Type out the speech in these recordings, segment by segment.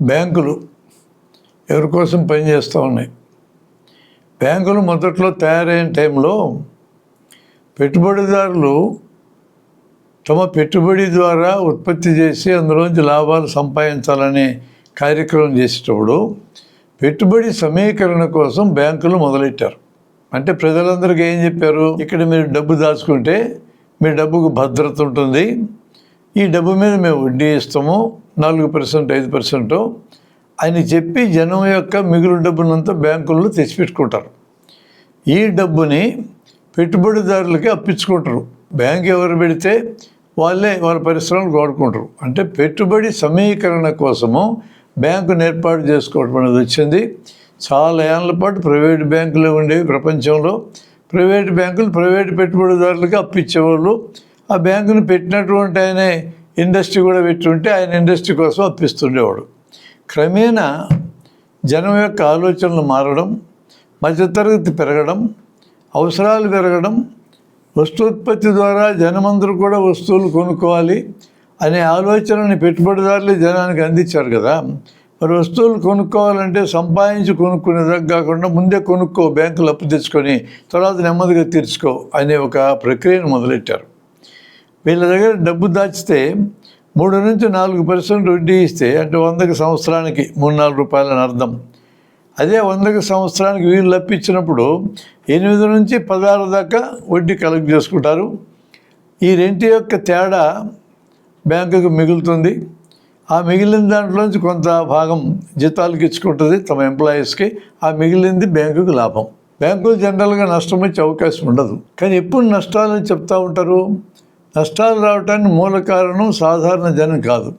బ్యాంకులు ఎవరి కోసం పనిచేస్తూ ఉన్నాయి. బ్యాంకులు మొదట్లో తయారైన టైంలో పెట్టుబడిదారులు తమ పెట్టుబడి ద్వారా ఉత్పత్తి చేసి అందులోంచి లాభాలు సంపాదించాలనే కార్యక్రమం చేసేటప్పుడు పెట్టుబడి సమీకరణ కోసం బ్యాంకులు మొదలెట్టారు. అంటే ప్రజలందరికీ ఏం చెప్పారు, ఇక్కడ మీరు డబ్బు దాచుకుంటే మీ డబ్బుకు భద్రత ఉంటుంది, ఈ డబ్బు మీద మేము వడ్డీ ఇస్తాము 4% 5% అని చెప్పి జనం యొక్క మిగులు డబ్బునంతా బ్యాంకుల్లో తెచ్చిపెట్టుకుంటారు. ఈ డబ్బుని పెట్టుబడిదారులకి అప్పించుకుంటారు. బ్యాంక్ ఎవరు పెడితే వాళ్ళే వాళ్ళ పరిశ్రమలు వాడుకుంటారు. అంటే పెట్టుబడి సమీకరణ కోసము బ్యాంకును ఏర్పాటు చేసుకోవడం అనేది వచ్చింది. చాలా ఏళ్ల పాటు ప్రైవేట్ బ్యాంకులు ఉండేవి ప్రపంచంలో. ప్రైవేట్ బ్యాంకులు ప్రైవేట్ పెట్టుబడిదారులకి అప్పించేవాళ్ళు. ఆ బ్యాంకును పెట్టినటువంటి ఆయన ఇండస్ట్రీ కూడా పెట్టుంటే ఆయన ఇండస్ట్రీ కోసం అప్పిస్తుండేవాడు. క్రమేణా జనం యొక్క ఆలోచనలు మారడం, మధ్యతరగతి పెరగడం, అవసరాలు పెరగడం, వస్తూత్పత్తి ద్వారా జనమందరూ కూడా వస్తువులు కొనుక్కోవాలి అనే ఆలోచనని పెట్టుబడిదారులు జనానికి అందించారు కదా. మరి వస్తువులు కొనుక్కోవాలంటే సంపాదించి కొనుక్కునేదాకా కాకుండా ముందే కొనుక్కో, బ్యాంకులు అప్పు తెచ్చుకొని తర్వాత నెమ్మదిగా తీర్చుకో అనే ఒక ప్రక్రియను మొదలెట్టారు. వీళ్ళ దగ్గర డబ్బు దాచితే 3 నుంచి 4% వడ్డీ ఇస్తే, అంటే 100కి సంవత్సరానికి 3-4 రూపాయలు అని అర్థం. అదే 100కి సంవత్సరానికి వీళ్ళు అప్పించినప్పుడు 8 నుంచి 16 దాకా వడ్డీ కలెక్ట్ చేసుకుంటారు. ఈ రెంటి యొక్క తేడా బ్యాంకుకు మిగులుతుంది. ఆ మిగిలిన దాంట్లోంచి కొంత భాగం జీతాలకు ఇచ్చుకుంటుంది తమ ఎంప్లాయీస్కి. ఆ మిగిలింది బ్యాంకుకు లాభం. బ్యాంకులు జనరల్గా నష్టం వచ్చే అవకాశం ఉండదు. కానీ ఎప్పుడు నష్టాలని చెప్తూ ఉంటారు. నష్టాలు రావడానికి మూల కారణం సాధారణ జనం కాదు.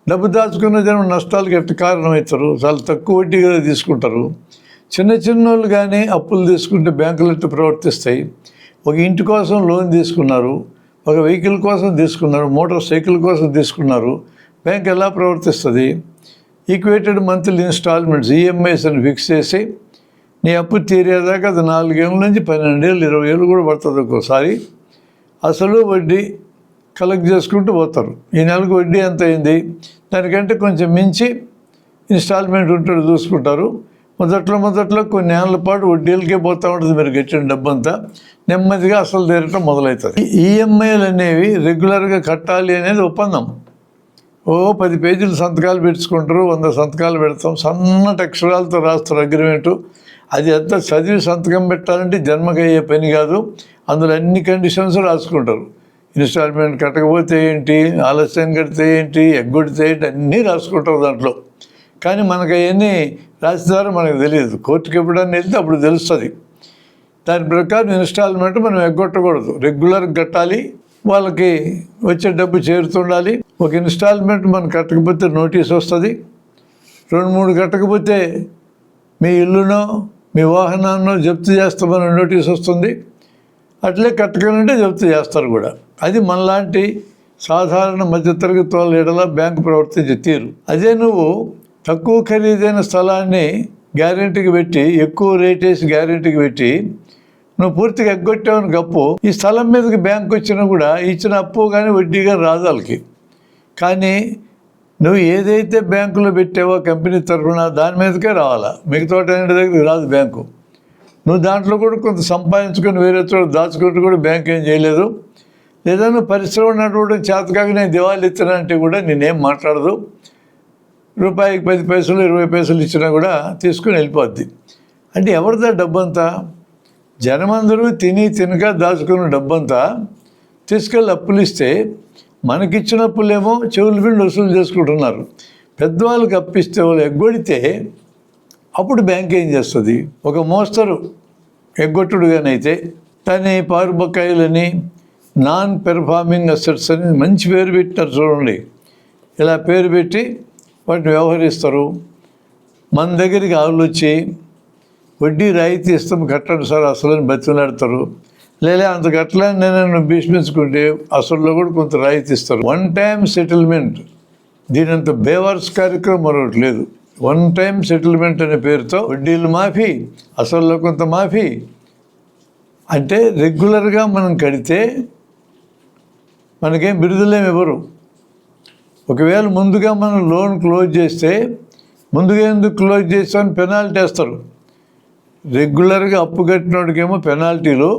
డబ్బు దాచుకున్న జనం నష్టాలకు ఎట్ట కారణమవుతారు, చాలా తక్కువ వడ్డీగా తీసుకుంటారు. చిన్న వాళ్ళు కానీ అప్పులు తీసుకుంటే బ్యాంకులు ఎట్టు ప్రవర్తిస్తాయి. ఒక ఇంటి కోసం లోన్ తీసుకున్నారు, ఒక వెహికల్ కోసం తీసుకున్నారు, మోటార్ సైకిల్ కోసం తీసుకున్నారు, బ్యాంక్ ఎలా ప్రవర్తిస్తుంది? ఈక్వేటెడ్ మంత్లీ ఇన్స్టాల్మెంట్స్ ఈఎంఐస్ అని ఫిక్స్ చేసి నీ అప్పు తీరేదాకా అది 4 ఏళ్ళ నుంచి 12 ఏళ్ళు 20 ఏళ్ళు కూడా పడుతుంది. ఒక్కోసారి అసలు వడ్డీ కలెక్ట్ చేసుకుంటూ పోతారు. ఈ నెలకు వడ్డీ ఎంత అయింది, దానికంటే కొంచెం మించి ఇన్స్టాల్మెంట్ ఉంటాడు చూసుకుంటారు. మొదట్లో కొన్ని ఏళ్ళ పాటు వడ్డీలకే పోతూ ఉంటుంది. మీరు కట్టిన డబ్బంతా నెమ్మదిగా అసలు తీరటం మొదలవుతుంది. ఈఎంఐలు అనేవి రెగ్యులర్గా కట్టాలి అనేది ఒప్పందం. 10 పేజీలు సంతకాలు పెట్టుకుంటారు, 100 సంతకాలు పెడతాం, సన్నటి అక్షరాలతో రాస్తారు అగ్రిమెంటు. అది ఎంత చదివి సంతకం పెట్టాలంటే జన్మకయ్యే పని కాదు. అందులో అన్ని కండిషన్స్ రాసుకుంటారు. ఇన్స్టాల్మెంట్ కట్టకపోతే ఏంటి, ఆలస్యం కడితే ఏంటి, ఎగ్గొడితే ఏంటి, అన్నీ రాసుకుంటారు దాంట్లో. కానీ మనకు అవన్నీ రాసేదారు మనకు తెలియదు. కోర్టుకి ఎప్పుడన్నా వెళ్తే అప్పుడు తెలుస్తుంది. దాని ప్రకారం ఇన్స్టాల్మెంట్ మనం ఎగ్గొట్టకూడదు, రెగ్యులర్గా కట్టాలి. వాళ్ళకి వచ్చే డబ్బు చేరుతుండాలి. ఒక ఇన్స్టాల్మెంట్ మనం కట్టకపోతే నోటీస్ వస్తుంది. 2-3 కట్టకపోతే మీ ఇల్లునో మీ వాహనాన్నో జప్తు చేస్తామని నోటీస్ వస్తుంది. అట్లే కట్టకనంటే జప్తు చేస్తారు కూడా. అది మనలాంటి సాధారణ మధ్యతరగతి వాళ్ళ ఎడల బ్యాంకు ప్రవర్తించే తీరు. అదే నువ్వు తక్కువ ఖరీదైన స్థలాన్ని గ్యారెంటీకి పెట్టి, ఎక్కువ రేట్ వేసి గ్యారెంటీకి పెట్టి నువ్వు పూర్తిగా ఎగ్గొట్టావని గప్పు, ఈ స్థలం మీదకి బ్యాంకు వచ్చినా కూడా ఇచ్చిన అప్పు కానీ వడ్డీ కానీ రాదు వాళ్ళకి. కానీ నువ్వు ఏదైతే బ్యాంకులో పెట్టావో కంపెనీ తరఫున దాని మీదకే రావాలా, మిగతా దగ్గరికి రాదు బ్యాంకు. నువ్వు దాంట్లో కూడా కొంత సంపాదించుకొని వేరే చోట దాచుకుంటూ కూడా బ్యాంక్ ఏం చేయలేదు. లేదా నువ్వు పరిశ్రమ నడవడం చేతకాక నేను దివాళీ ఇస్తానంటే కూడా నేనేం మాట్లాడదు. రూపాయికి 10 పైసలు 20 పైసలు ఇచ్చినా కూడా తీసుకుని వెళ్ళిపోద్ది. అంటే ఎవరిదా డబ్బంతా? జనమందరూ తినక దాచుకున్న డబ్బంతా తీసుకెళ్ళి అప్పులు ఇస్తే మనకిచ్చిన అప్పులేమో చెవులు పిండి వసూలు చేసుకుంటున్నారు. పెద్దవాళ్ళకి అప్పిస్తే వాళ్ళు ఎగ్గొడితే అప్పుడు బ్యాంక్ ఏం చేస్తుంది? ఒక మోస్తరు ఎగ్గొట్టుడుగానైతే దాన్ని పారుబకాయిలని, నాన్ పెర్ఫార్మింగ్ అసెట్స్ అని మంచి పేరు పెట్టినారు చూడండి. ఇలా పేరు పెట్టి వాటిని వ్యవహరిస్తారు. మన దగ్గరికి ఆవులు వచ్చి వడ్డీ రాయితీ ఇస్తాం కట్టండి సార్ అసలు అని బతిమలాడతారు. లేదా అంత కట్టలేని నేను భీష్మించుకుంటే అసలులో కూడా కొంత రాయితీ ఇస్తారు. 1 టైం సెటిల్మెంట్, దీనంత బేవర్స్ కార్యక్రమం మరొకటి లేదు. 1 టైం సెటిల్మెంట్ అనే పేరుతో వడ్డీలు మాఫీ, అసలులో కొంత మాఫీ. అంటే రెగ్యులర్గా మనం కడితే మనకేం బిరుదులేమి ఇవ్వరు. ఒకవేళ ముందుగా మనం లోన్ క్లోజ్ చేస్తే ముందుగా ఎందుకు క్లోజ్ చేసామని పెనాల్టీ వేస్తారు. రెగ్యులర్గా అప్పు కట్టినోడికేమో పెనాల్టీలు,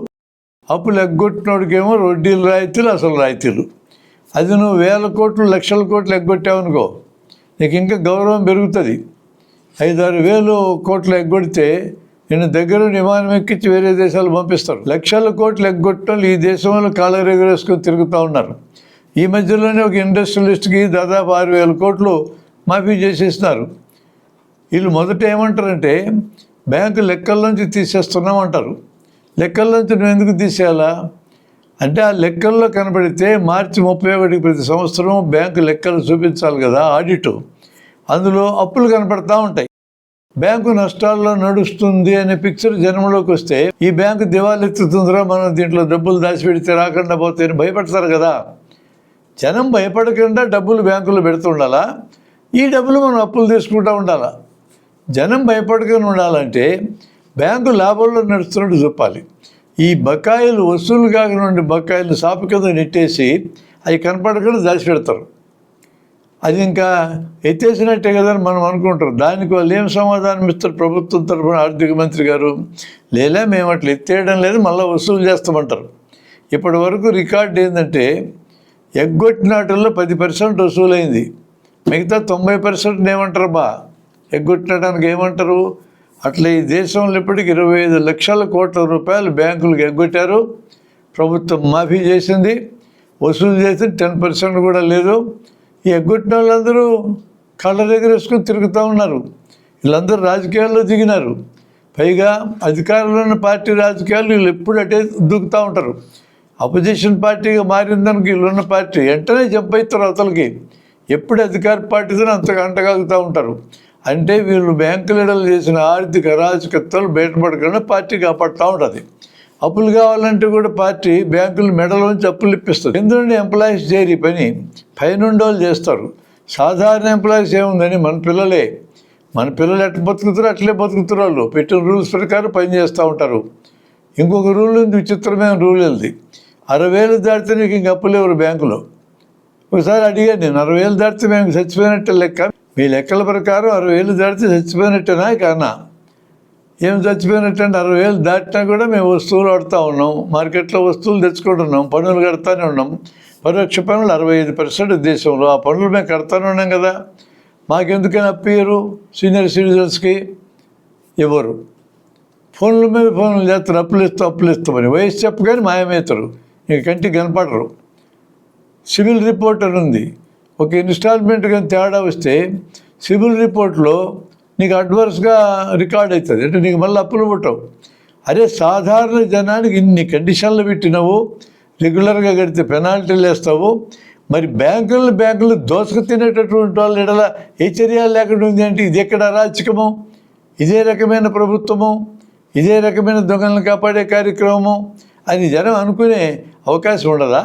అప్పులు ఎగ్గొట్టినోడికేమో వడ్డీలు రాయితీలు, అసలు రాయితీలు. అది నువ్వు 1000 కోట్లు 1,00,000 కోట్లు ఎగ్గొట్టావనుకో, నీకు ఇంకా గౌరవం పెరుగుతుంది. 5-6 వేలు కోట్లు ఎగ్గొడితే నేను దగ్గర విమానం ఎక్కించి వేరే దేశాలు పంపిస్తారు. 1,00,000 కోట్లు ఎగ్గొట్టడం ఈ దేశంలో కాళ్ళ ఎగరేసుకొని తిరుగుతూ ఉన్నారు. ఈ మధ్యలోనే ఒక ఇండస్ట్రియలిస్ట్కి దాదాపు 6,000 కోట్లు మాఫీ చేసేస్తున్నారు. వీళ్ళు మొదట ఏమంటారంటే బ్యాంకు లెక్కల్లోంచి తీసేస్తున్నామంటారు. లెక్కల్లోంచి నువ్వు ఎందుకు తీసేయాలా అంటే, ఆ లెక్కల్లో కనబడితే మార్చి 31 ప్రతి సంవత్సరం బ్యాంకు లెక్కలు చూపించాలి కదా, ఆడిటు. అందులో అప్పులు కనపడతా ఉంటాయి. బ్యాంకు నష్టాల్లో నడుస్తుంది అనే పిక్చర్ జనంలోకి వస్తే ఈ బ్యాంకు దివాళెత్తుతుందిరా, మనం దీంట్లో డబ్బులు దాచిపెడితే రాకుండా పోతే అని భయపడతారు కదా. జనం భయపడకుండా డబ్బులు బ్యాంకులో పెడుతుండాలా, ఈ డబ్బులు మనం అప్పులు తీసుకుంటూ ఉండాలా. జనం భయపడకుండా ఉండాలంటే బ్యాంకు లాభంలో నడుస్తున్నట్టు చెప్పాలి. ఈ బకాయిలు వసూలు కాకుండా బకాయిలు సాపు కింద నెట్టేసి అవి కనపడకుండా దాచిపెడతారు. అది ఇంకా ఎత్తేసినట్టే కదా అని మనం అనుకుంటారు. దానికి వాళ్ళు ఏం సమాధానం ఇస్తారు ప్రభుత్వం తరఫున ఆర్థిక మంత్రి గారు? లేదా మేము అట్లా ఎత్తేయడం లేదు, మళ్ళీ వసూలు చేస్తామంటారు. ఇప్పటి వరకు రికార్డు ఏంటంటే ఎగ్గొట్టినాటల్లో 10% వసూలైంది, మిగతా 90% ఏమంటారు బా ఎగ్గొట్టడానికి ఏమంటారు? అట్లా ఈ దేశంలో ఇప్పటికి 25 లక్షల కోట్ల రూపాయలు బ్యాంకులకు ఎగ్గొట్టారు. ప్రభుత్వం మాఫీ చేసింది, వసూలు చేసింది 10% కూడా లేదు. ఈ ఎగ్గొట్టిన వాళ్ళందరూ కళ్ళ దగ్గర వేసుకొని తిరుగుతూ ఉన్నారు. వీళ్ళందరూ రాజకీయాల్లో దిగినారు. పైగా అధికారంలో ఉన్న పార్టీ రాజకీయాలు వీళ్ళు ఎప్పుడు అటే దూకుతూ ఉంటారు. అపోజిషన్ పార్టీగా మారిందానికి వీళ్ళున్న పార్టీ వెంటనే జంప్ అవుతారు అవతలకి. ఎప్పుడు అధికార పార్టీతో అంతగా అంటగలుగుతూ ఉంటారు. అంటే వీళ్ళు బ్యాంకులలో చేసిన ఆర్థిక అరాచకత్వాలు బయటపడకుండా పార్టీ కాపాడుతూ ఉంటుంది. అప్పులు కావాలంటే కూడా పార్టీ బ్యాంకులు మెడలోంచి అప్పులు ఇప్పిస్తుంది. ఎందుకంటే ఎంప్లాయీస్ చేయరు ఈ పని, పైనుండి వాళ్ళు చేస్తారు. సాధారణ ఎంప్లాయీస్ ఏముందని మన పిల్లలు ఎట్లా బతుకుతారో అట్లే బతుకుతారు. వాళ్ళు పెట్టిన రూల్స్ ప్రకారం పని చేస్తూ ఉంటారు. ఇంకొక రూల్ ఉంది, విచిత్రమైన రూల్ ఉంది. 60,000 దాటితే నీకు ఇంక అప్పులు ఎవరు బ్యాంకులో. ఒకసారి అడిగాను నేను, 60,000 దాటితే మేము చచ్చిపోయినట్టే లెక్క, మీ లెక్కల ప్రకారం 60,000 దాటితే చచ్చిపోయినట్టేనా కానా? ఏం చచ్చిపోయినట్టు అంటే 60,000 దాటినా కూడా మేము వస్తువులు వాడుతూ ఉన్నాం, మార్కెట్లో వస్తువులు తెచ్చుకుంటున్నాం, పన్నులు కడతానే ఉన్నాం. పరోక్ష పన్నులు 65% దేశంలో, ఆ పన్నులు మేము కడతానే ఉన్నాం కదా. మాకెందుకని అప్పియ్యరు? సీనియర్ సిటిజన్స్కి ఇవ్వరు. ఫోన్ల మీద ఫోన్లు చేస్తారు, అప్పులు ఇస్తామని. వయసు చెప్పగానే మాయమవుతారు, ఇంక కంటికి కనపడరు. సివిల్ రిపోర్ట్ అని ఉంది. ఒక ఇన్స్టాల్మెంట్ కానీ తేడా వస్తే సివిల్ రిపోర్ట్లో నీకు అడ్వర్స్గా రికార్డ్ అవుతుంది, అంటే నీకు మళ్ళీ అప్పులు పుట్టవు. అదే సాధారణ జనానికి ఇన్ని కండిషన్లు పెట్టినావు, రెగ్యులర్గా కడితే పెనాల్టీలు వేస్తావు. మరి బ్యాంకులు దోసుకు తినేటటువంటి వాళ్ళు ఎడల ఏ చర్యలు లేకుండా ఉంది అంటే ఇది ఎక్కడ అరాచకము? ఇదే రకమైన ప్రభుత్వము, ఇదే రకమైన దొంగలను కాపాడే కార్యక్రమము అని జనం అనుకునే అవకాశం ఉండదా?